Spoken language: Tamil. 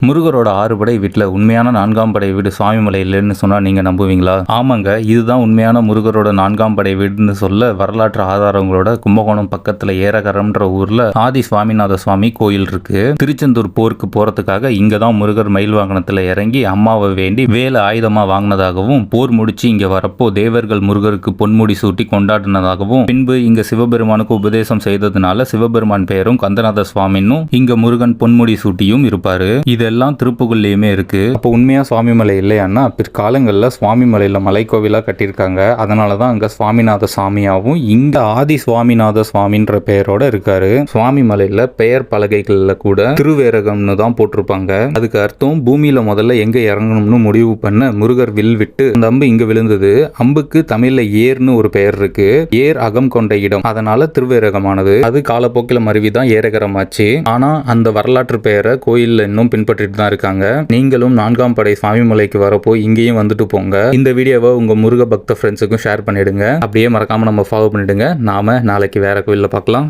முருகரோட 6 படை வீட்டில் உண்மையான 4ஆம் படை வீடு சுவாமிமலை இல்லைன்னு சொன்னா நீங்க நம்புவீங்களா? ஆமாங்க, இதுதான் உண்மையான முருகரோட 4ஆம் படை வீடுன்னு சொல்ல வரலாற்று ஆதாரங்களோட கும்பகோணம் பக்கத்துல ஏரகரம்ன்ற ஊர்ல ஆதி சுவாமிநாத சுவாமி கோயில் இருக்கு. திருச்செந்தூர் போருக்கு போறதுக்காக இங்க தான் முருகர் மயில் வாகனத்துல இறங்கி அம்மாவை வேண்டி வேலை ஆயுதமா வாங்கினதாகவும், போர் முடிச்சு இங்க வரப்போ தேவர்கள் முருகருக்கு பொன்முடி சூட்டி கொண்டாடினதாகவும், பின்பு இங்க சிவபெருமானுக்கு உபதேசம் செய்ததுனால சிவபெருமான் பெயரும் கந்தநாத சுவாமின்னும் இங்க முருகன் பொன்முடி சூட்டியும் இருப்பாரு. இதெல்லாம் திருப்புகள்லயுமே இருக்கு. அப்போ உண்மையா சுவாமிமலை இல்லையான்னா பிற்காலங்களில் சுவாமிமலையில மலை கோவிலா கட்டியிருக்காங்க. அதனாலதான் அங்க சுவாமிநாத சுவாமியாவும் இங்க ஆதி சுவாமிநாத சுவாமின்ற பெயரோட இருக்காரு. சுவாமிமலையில பெயர் பலகைகள்ல கூட திருவேரகம்னு தான் போட்டிருப்பாங்க. அதுக்கு அர்த்தம் பூமியில முதல்ல எங்க இறங்கணும்னு முடிவு பண்ண முருகர் வில் விட்டு அந்த அம்பு இங்க விழுந்தது. அம்புக்கு தமிழ்ல ஏர்னு ஒரு பெயர் இருக்கு. ஏர் அகம் கொண்ட இடம், அதனால திருவேரகமானது. அது காலப்போக்கில் மருவிதான் ஏரகரமாச்சு. ஆனா அந்த வரலாற்று பெயரை கோயில்ல இன்னும் பின்பற்றிட்டு தான் இருக்காங்க. நீங்களும் 4ஆம் படை சுவாமிமலைக்கு வரப்போ இங்கேயும் வந்துட்டு போங்க. இந்த வீடியோவை உங்க முருக பக்த ஃப்ரெண்ட்ஸுக்கும் ஷேர் பண்ணிடுங்க. அப்படியே மறக்காம நம்ம ஃபாலோ பண்ணிடுங்க. நாம நாளைக்கு வேற கோயில்ல பார்க்கலாம்.